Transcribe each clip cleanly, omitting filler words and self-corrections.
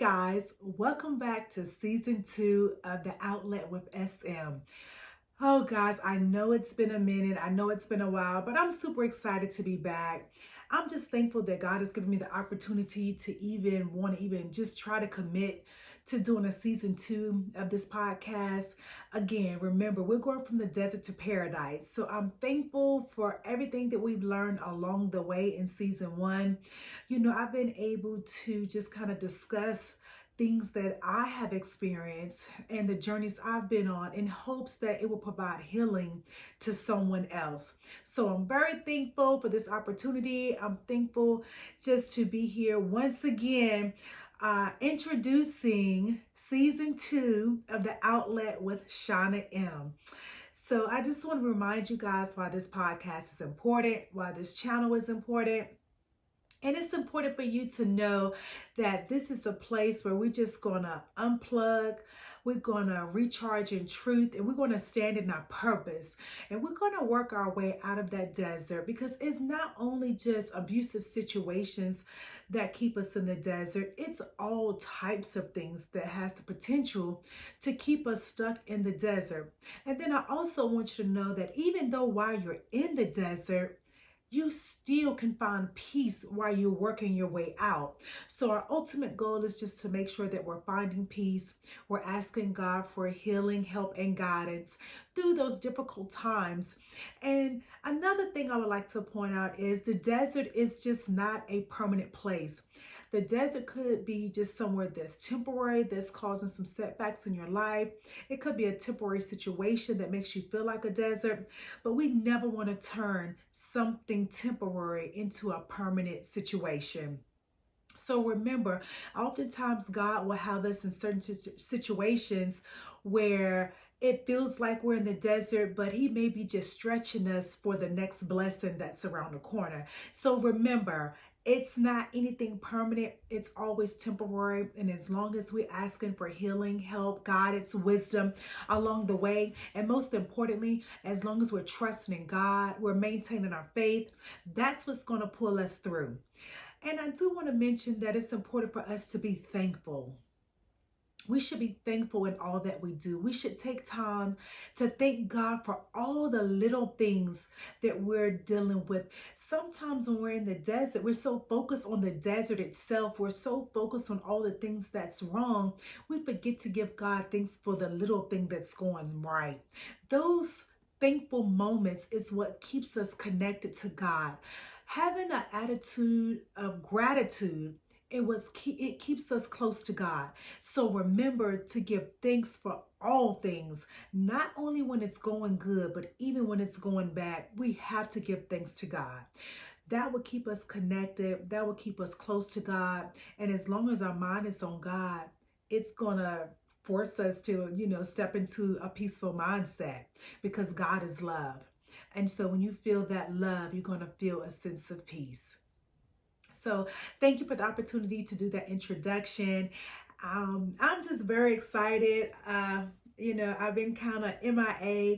guys, welcome back to season 2 of The Outlet with SM. Oh, guys, I know it's been a minute. I know it's been a while, but I'm super excited to be back. I'm just thankful that God has given me the opportunity to even want to even just try to commit to doing a season 2 of this podcast. Again, remember, we're going from the desert to paradise. So I'm thankful for everything that we've learned along the way in season 1. I've been able to just kind of discuss things that I have experienced and the journeys I've been on in hopes that it will provide healing to someone else. So I'm very thankful for this opportunity. I'm thankful just to be here once again, introducing season 2 of The Outlet with Shunna M. So I just want to remind you guys why this podcast is important, why this channel is important. And it's important for you to know that this is a place where we're just going to unplug, we're going to recharge in truth, and we're going to stand in our purpose. And we're going to work our way out of that desert, because it's not only just abusive situations that keep us in the desert, it's all types of things that has the potential to keep us stuck in the desert. And then I also want you to know that even though while you're in the desert, you still can find peace while you're working your way out. So our ultimate goal is just to make sure that we're finding peace. We're asking God for healing, help, and guidance through those difficult times. And another thing I would like to point out is the desert is just not a permanent place. The desert could be just somewhere that's temporary, that's causing some setbacks in your life. It could be a temporary situation that makes you feel like a desert, but we never want to turn something temporary into a permanent situation. So remember, oftentimes God will have us in certain situations where it feels like we're in the desert, but He may be just stretching us for the next blessing that's around the corner. So remember, it's not anything permanent. It's always temporary. And as long as we're asking for healing, help, guidance, wisdom along the way, and most importantly, as long as we're trusting in God, we're maintaining our faith, that's what's going to pull us through. And I do want to mention that it's important for us to be thankful. We should be thankful in all that we do. We should take time to thank God for all the little things that we're dealing with. Sometimes when we're in the desert, we're so focused on the desert itself. We're so focused on all the things that's wrong. We forget to give God thanks for the little thing that's going right. Those thankful moments is what keeps us connected to God. Having an attitude of gratitude, it keeps us close to God. So remember to give thanks for all things, not only when it's going good, but even when it's going bad. We have to give thanks to God. That will keep us connected. That will keep us close to God. And as long as our mind is on God, it's going to force us to, step into a peaceful mindset, because God is love. And so when you feel that love, you're going to feel a sense of peace. So thank you for the opportunity to do that introduction. I'm just very excited. I've been kind of MIA,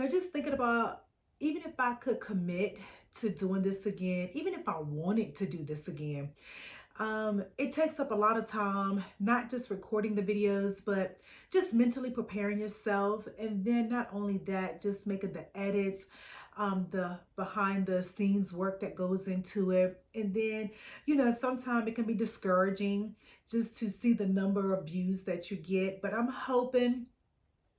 just thinking about, even if I could commit to doing this again, even if I wanted to do this again, it takes up a lot of time, not just recording the videos, but just mentally preparing yourself. And then not only that, just making the edits, the behind the scenes work that goes into it. And then, sometimes it can be discouraging just to see the number of views that you get. But I'm hoping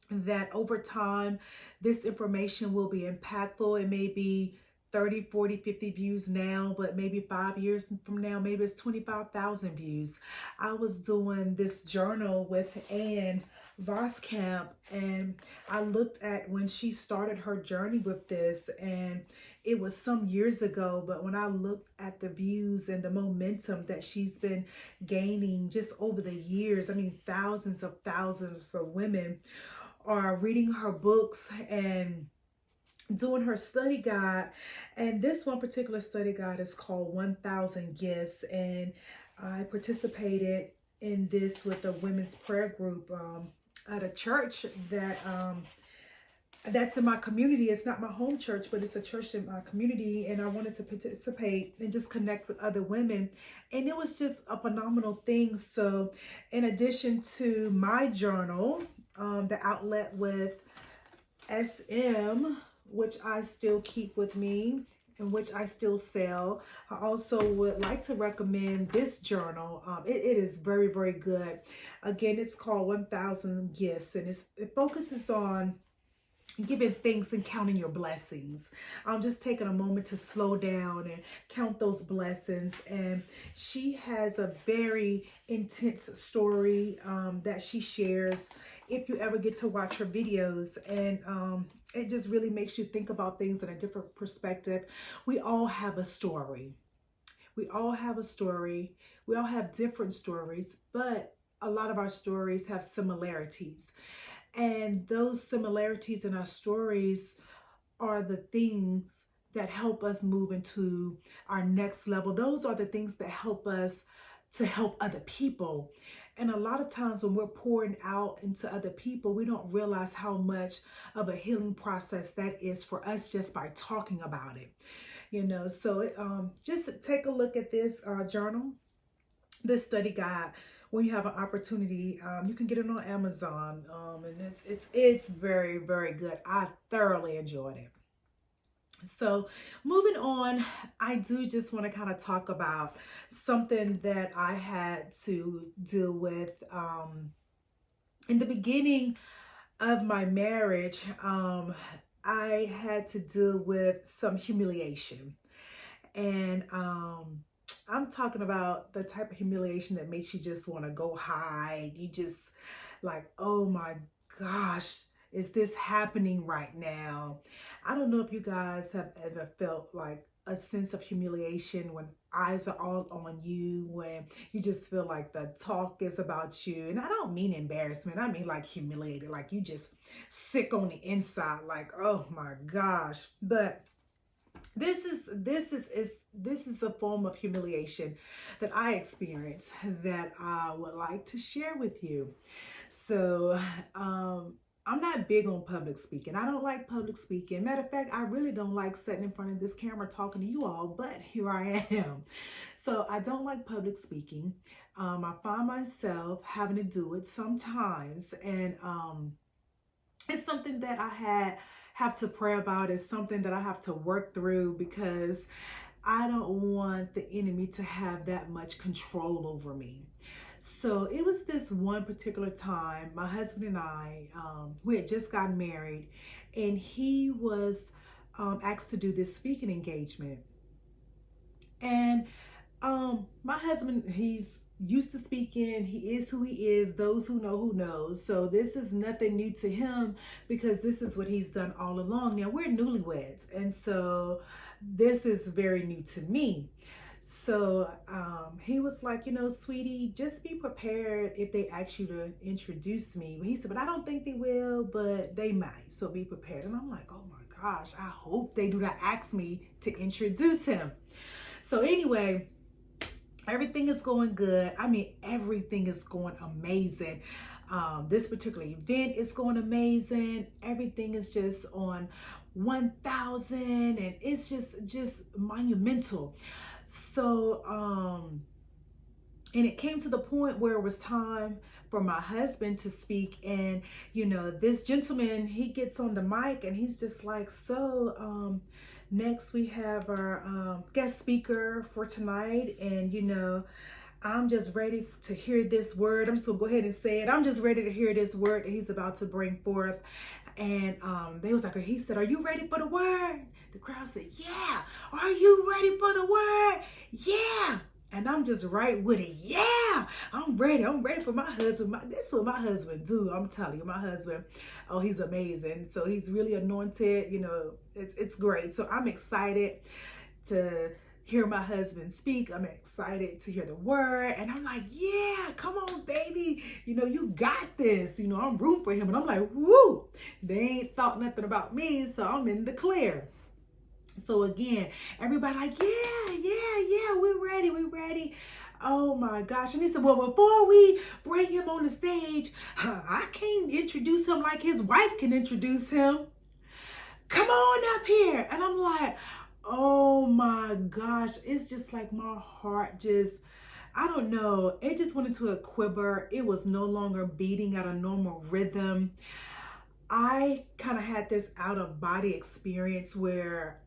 that over time, this information will be impactful. It may be 30, 40, 50 views now, but maybe 5 years from now, maybe it's 25,000 views. I was doing this journal with Ann Voskamp, and I looked at when she started her journey with this, and it was some years ago, but when I looked at the views and the momentum that she's been gaining just over the years, I mean, thousands of women are reading her books and doing her study guide. And this one particular study guide is called 1000 Gifts. And I participated in this with a women's prayer group at a church that that's in my community. It's not my home church, but it's a church in my community. And I wanted to participate and just connect with other women. And it was just a phenomenal thing. So in addition to my journal, the outlet with SM, which I still keep with me and which I still sell, I also would like to recommend this journal. It is very, very good. Again, it's called 1000 Gifts, and it focuses on giving thanks and counting your blessings. I'm just taking a moment to slow down and count those blessings. And she has a very intense story that she shares if you ever get to watch her videos. And it just really makes you think about things in a different perspective. We all have a story. We all have a story. We all have different stories, but a lot of our stories have similarities. And those similarities in our stories are the things that help us move into our next level. Those are the things that help us to help other people. And a lot of times when we're pouring out into other people, we don't realize how much of a healing process that is for us just by talking about it. So just take a look at this journal, this study guide. When you have an opportunity, you can get it on Amazon, and it's very, very good. I thoroughly enjoyed it. So moving on, I do just want to kind of talk about something that I had to deal with in the beginning of my marriage. I had to deal with some humiliation. And I'm talking about the type of humiliation that makes you just want to go hide. You just like, oh my gosh, is this happening right now? I don't know if you guys have ever felt like a sense of humiliation when eyes are all on you, when you just feel like the talk is about you. And I don't mean embarrassment, I mean like humiliated, like you just sick on the inside, like, oh my gosh. But this is a form of humiliation that I experienced that I would like to share with you. So I'm not big on public speaking. I don't like public speaking. Matter of fact, I really don't like sitting in front of this camera talking to you all, but here I am. So I don't like public speaking. I find myself having to do it sometimes, and it's something that have to pray about. It's something that I have to work through because I don't want the enemy to have that much control over me. So it was this one particular time, my husband and I, we had just gotten married, and he was asked to do this speaking engagement. And my husband, he's used to speaking. He is who he is. Those who know who knows. So this is nothing new to him because this is what he's done all along. Now we're newlyweds, and so this is very new to me. So he was like, sweetie, just be prepared if they ask you to introduce me. He said, but I don't think they will, but they might. So be prepared. And I'm like, oh my gosh, I hope they do not ask me to introduce him. So anyway, everything is going good. I mean, everything is going amazing. This particular event is going amazing. Everything is just on 1000, and it's just monumental. So, and it came to the point where it was time for my husband to speak. And, this gentleman, he gets on the mic and he's just like, so, next we have our guest speaker for tonight. And, I'm just ready to hear this word. I'm just gonna go ahead and say it. I'm just ready to hear this word that he's about to bring forth. And they was like, he said, are you ready for the word? The crowd said, yeah. Are you ready for the word? Yeah. And I'm just right with it. Yeah, I'm ready. I'm ready for my husband. This is what my husband do. I'm telling you, my husband, oh, he's amazing. So he's really anointed. It's great. So I'm excited to hear my husband speak. I'm excited to hear the word. And I'm like, yeah, come on, baby. You got this. I'm rooting for him. And I'm like, woo, they ain't thought nothing about me. So I'm in the clear. So again, everybody like, yeah, we're ready. Oh my gosh. And he said, well, before we bring him on the stage, I can't introduce him like his wife can introduce him. come on up here. And I'm like, oh my gosh, it's just like my heart just, I don't know, it just went into a quiver. It was no longer beating at a normal rhythm. I kind of had this out of body experience where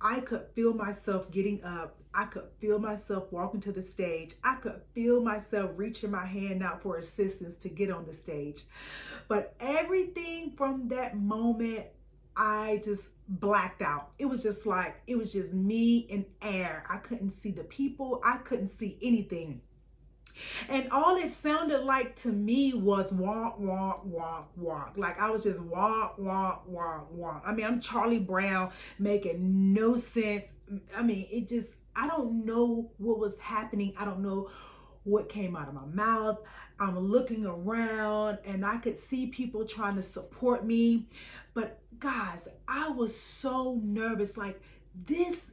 I could feel myself getting up. I could feel myself walking to the stage. I could feel myself reaching my hand out for assistance to get on the stage. But everything from that moment, I just blacked out. It was just like, it was just me and air. I couldn't see the people. I couldn't see anything. And all it sounded like to me was walk, walk, walk, walk. Like I was just walk, walk, walk, walk. I mean, I'm Charlie Brown making no sense. I mean, it just, I don't know what was happening. I don't know what came out of my mouth. I'm looking around and I could see people trying to support me. But guys, I was so nervous. Like this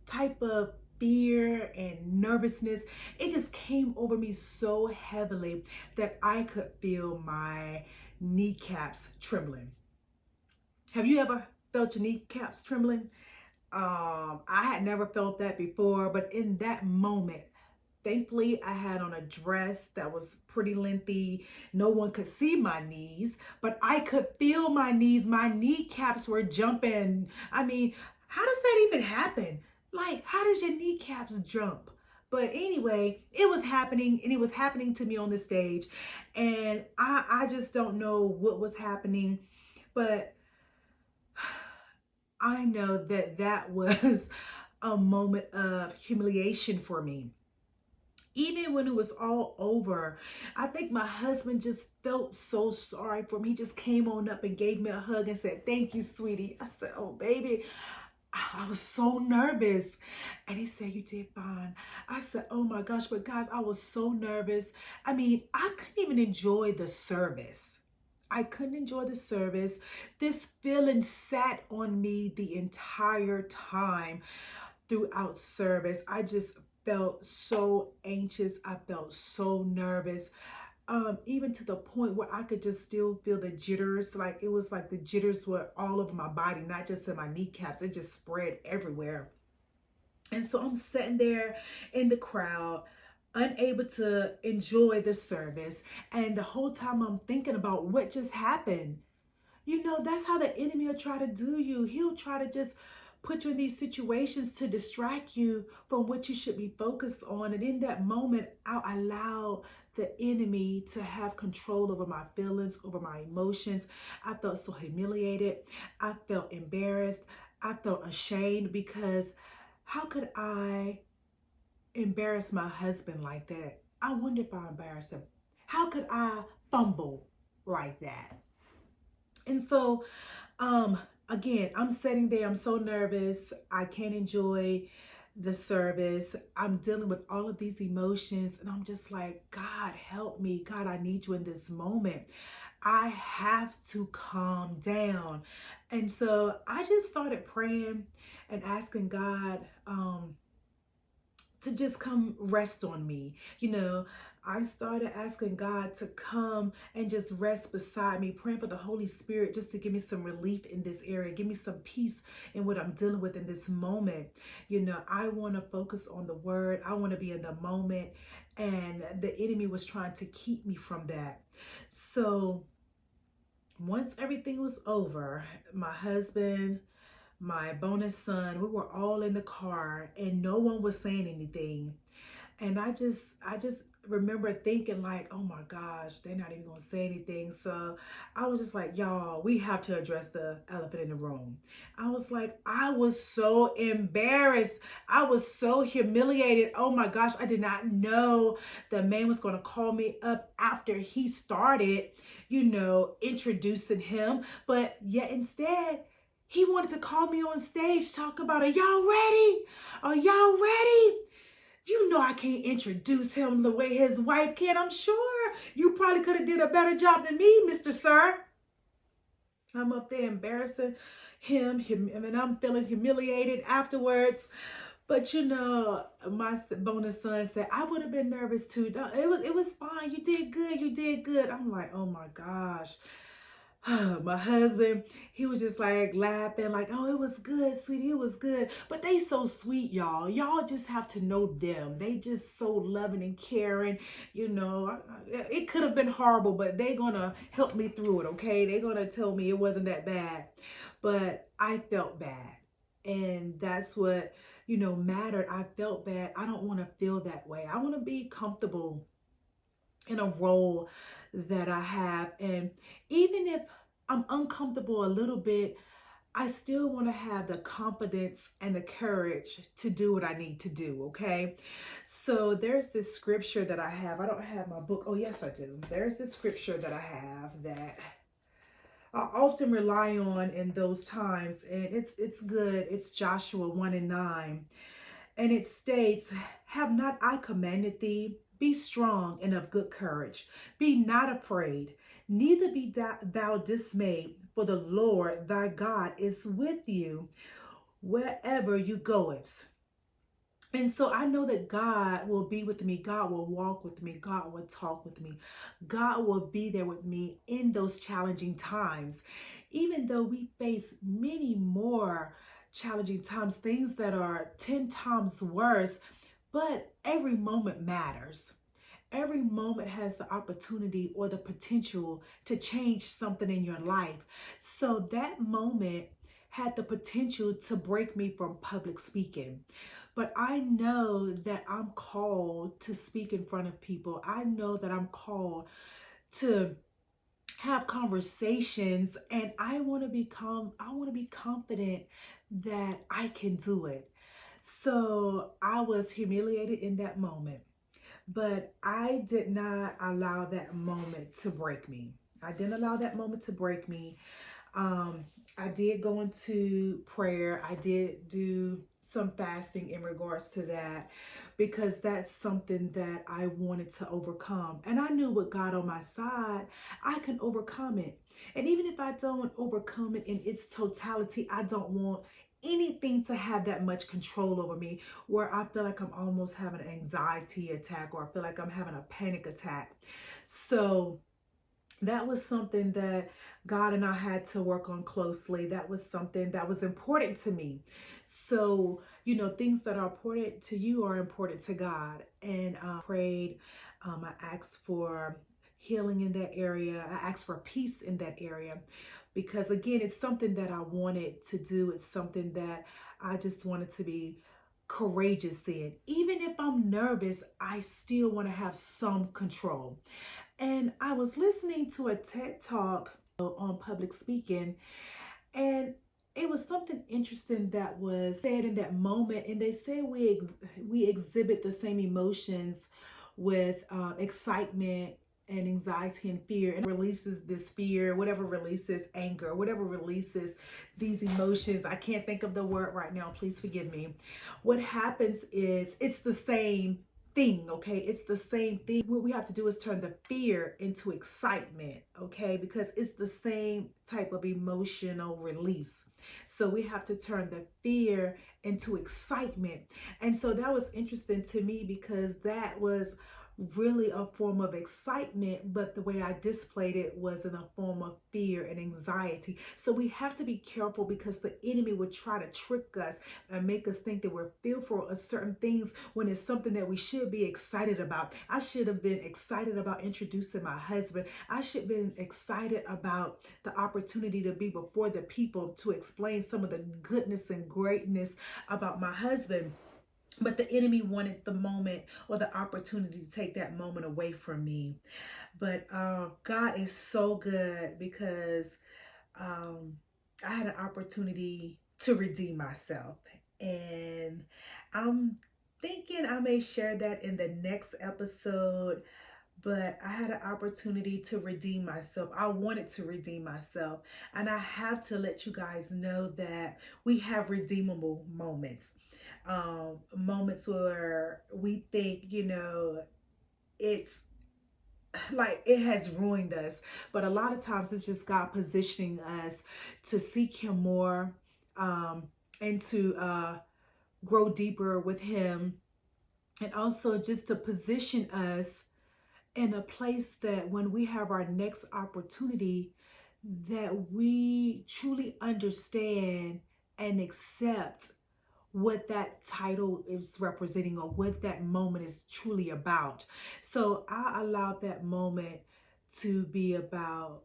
type of fear and nervousness, it just came over me so heavily that I could feel my kneecaps trembling. Have you ever felt your kneecaps trembling? I had never felt that before, but in that moment, thankfully, I had on a dress that was pretty lengthy. No one could see my knees, but I could feel my knees. My kneecaps were jumping. I mean, how does that even happen? Like, how does your kneecaps jump? But anyway, it was happening and it was happening to me on the stage. And I just don't know what was happening, but I know that that was a moment of humiliation for me. Even when it was all over, I think my husband just felt so sorry for me. He just came on up and gave me a hug and said, "Thank you, sweetie." I said, "Oh, baby, I was so nervous." And he said, "You did fine." I said, "Oh my gosh," but guys, I was so nervous. I mean, I couldn't even enjoy the service. I couldn't enjoy the service. This feeling sat on me the entire time throughout service. I just felt so anxious. I felt so nervous. Even to the point where I could just still feel the jitters. Like it was like the jitters were all over my body, not just in my kneecaps. It just spread everywhere. And so I'm sitting there in the crowd, unable to enjoy the service. And the whole time I'm thinking about what just happened. You know, that's how the enemy will try to do you. He'll try to just put you in these situations to distract you from what you should be focused on. And in that moment, I'll allow the enemy to have control over my feelings, over my emotions. I felt so humiliated. I felt embarrassed. I felt ashamed because how could I embarrass my husband like that? I wonder if I embarrassed him. How could I fumble like that? And so, again, I'm sitting there, I'm so nervous. I can't enjoy the service. I'm dealing with all of these emotions, and I'm just like, God, help me. God, I need you in this moment. I have to calm down. And so I just started praying and asking God, to just come rest on me. You know, I started asking God to come and just rest beside me, praying for the Holy Spirit just to give me some relief in this area, give me some peace in what I'm dealing with in this moment. You know, I want to focus on the word. I want to be in the moment. And the enemy was trying to keep me from that. So once everything was over, my husband, my bonus son, we were all in the car and no one was saying anything. And I just remember thinking like, oh my gosh, they're not even gonna say anything. So I was just like, y'all, we have to address the elephant in the room. I was like, I was so embarrassed. I was so humiliated. Oh my gosh, I did not know the man was gonna call me up after he started, introducing him. But yet instead, he wanted to call me on stage, talk about, are y'all ready? Are y'all ready? You know I can't introduce him the way his wife can. I'm sure you probably could have did a better job than me, Mr. Sir. I'm up there embarrassing him, and I'm feeling humiliated afterwards. But my bonus son said, I would have been nervous too. It was fine. You did good. You did good. I'm like, oh my gosh. My husband, he was just like laughing, like, oh, it was good, sweetie, it was good. But they so sweet, y'all. Y'all just have to know them. They just so loving and caring. You know, it could have been horrible, but they gonna help me through it, okay? They gonna tell me it wasn't that bad. But I felt bad. And that's what, mattered. I felt bad. I don't want to feel that way. I want to be comfortable in a role that I have. And even if I'm uncomfortable a little bit, I still want to have the confidence and the courage to do what I need to do, okay? So there's this scripture that I have. I don't have my book. Oh, yes, I do. There's this scripture that I have that I often rely on in those times, and it's good. It's Joshua 1:9. And it states, have not I commanded thee? Be strong and of good courage. Be not afraid, neither be thou dismayed, for the Lord thy God is with you wherever you goest. And so I know that God will be with me. God will walk with me. God will talk with me. God will be there with me in those challenging times. Even though we face many more challenging times, things that are 10 times worse, but every moment matters. Every moment has the opportunity or the potential to change something in your life. So that moment had the potential to break me from public speaking. But I know that I'm called to speak in front of people. I know that I'm called to have conversations, and I want to be confident that I can do it. So I was humiliated in that moment, but I did not allow that moment to break me. I didn't allow that moment to break me. I did go into prayer. I did do some fasting in regards to that because that's something that I wanted to overcome. And I knew with God on my side, I can overcome it. And even if I don't overcome it in its totality, I don't want anything to have that much control over me where I feel like I'm almost having an anxiety attack or I feel like I'm having a panic attack. So that was something that God and I had to work on closely. That was something that was important to me. So, things that are important to you are important to God. And prayed, I asked for healing in that area. I asked for peace in that area because, again, it's something that I wanted to do. It's something that I just wanted to be courageous in. Even if I'm nervous, I still want to have some control. And I was listening to a TED Talk on public speaking, and it was something interesting that was said in that moment. And they said we exhibit the same emotions with excitement and anxiety and fear, and releases this fear, whatever releases anger, whatever releases these emotions. I can't think of the word right now. Please forgive me. What happens is it's the same thing, okay? It's the same thing. What we have to do is turn the fear into excitement, okay? Because it's the same type of emotional release. So we have to turn the fear into excitement. And so that was interesting to me because that was really a form of excitement, but the way I displayed it was in a form of fear and anxiety. So we have to be careful because the enemy would try to trick us and make us think that we're fearful of certain things when it's something that we should be excited about. I should have been excited about introducing my husband. I should have been excited about the opportunity to be before the people to explain some of the goodness and greatness about my husband. But the enemy wanted the moment or the opportunity to take that moment away from me. But God is so good because um, I had an opportunity to redeem myself. And I'm thinking I may share that in the next episode. But I had an opportunity to redeem myself. I wanted to redeem myself. And I have to let you guys know that we have redeemable moments. Moments where we think, it's like it has ruined us. But a lot of times it's just God positioning us to seek Him more, and to grow deeper with Him. And also just to position us in a place that when we have our next opportunity, that we truly understand and accept what that title is representing or what that moment is truly about. So I allowed that moment to be about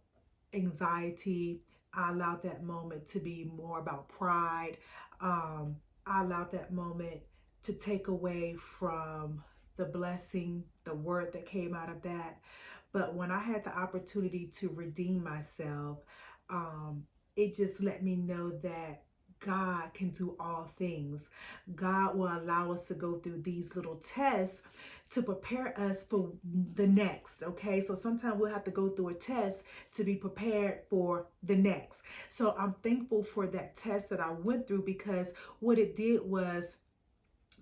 anxiety. I allowed that moment to be more about pride. I allowed that moment to take away from the blessing, the word that came out of that. But when I had the opportunity to redeem myself, um, it just let me know that God can do all things. God will allow us to go through these little tests to prepare us for the next. Okay, so sometimes we'll have to go through a test to be prepared for the next. So I'm thankful for that test that I went through, because what it did was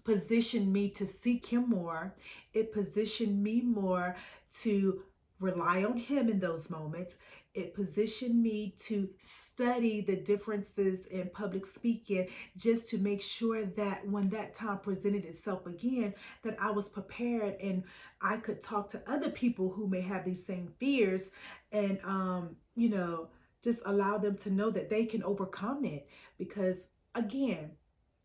positioned me to seek him more. It positioned me more to rely on him in those moments. It positioned me to study the differences in public speaking, just to make sure that when that time presented itself again, that I was prepared and I could talk to other people who may have these same fears, and just allow them to know that they can overcome it. Because again,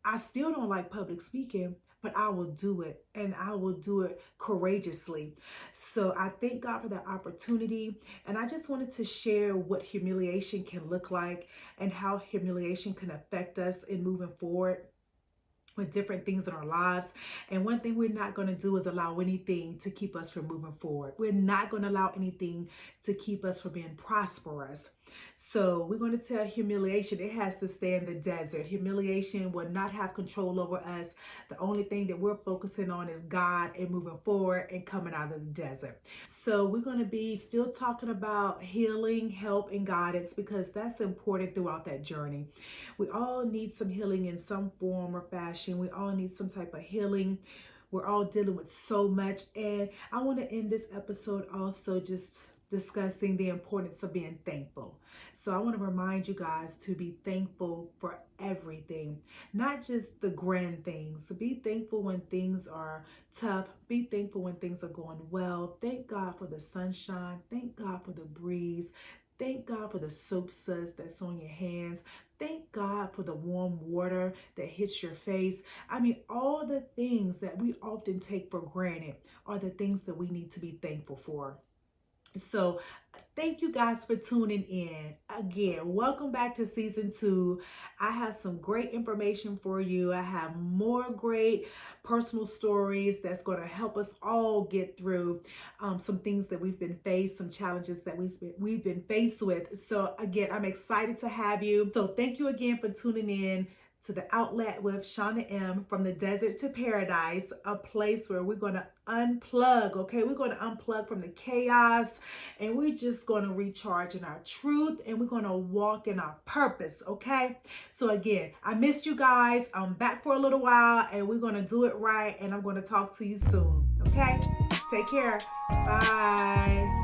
I still don't like public speaking, but I will do it, and I will do it courageously. So I thank God for that opportunity. And I just wanted to share what humiliation can look like and how humiliation can affect us in moving forward with different things in our lives. And one thing we're not going to do is allow anything to keep us from moving forward. We're not going to allow anything to keep us from being prosperous. So we're going to tell humiliation it has to stay in the desert. Humiliation will not have control over us. The only thing that we're focusing on is God and moving forward and coming out of the desert. So we're going to be still talking about healing, help, and guidance, because that's important throughout that journey. We all need some healing in some form or fashion. We all need some type of healing. We're all dealing with so much. And I want to end this episode also just discussing the importance of being thankful. So I want to remind you guys to be thankful for everything, not just the grand things. Be thankful when things are tough. Be thankful when things are going well. Thank God for the sunshine. Thank God for the breeze. Thank God for the soap suds that's on your hands. Thank God for the warm water that hits your face. I mean, all the things that we often take for granted are the things that we need to be thankful for. So thank you guys for tuning in. Again, welcome back to season 2. I have some great information for you. I have more great personal stories that's going to help us all get through some things that we've been faced, some challenges that we've been faced with. So again, I'm excited to have you. So thank you again for tuning in to the Outlet with Shunna M, from the desert to paradise, a place where we're going to unplug, okay? We're going to unplug from the chaos, and we're just going to recharge in our truth, and we're going to walk in our purpose, okay? So again, I missed you guys. I'm back for a little while, and we're going to do it right, and I'm going to talk to you soon, okay? Take care. Bye.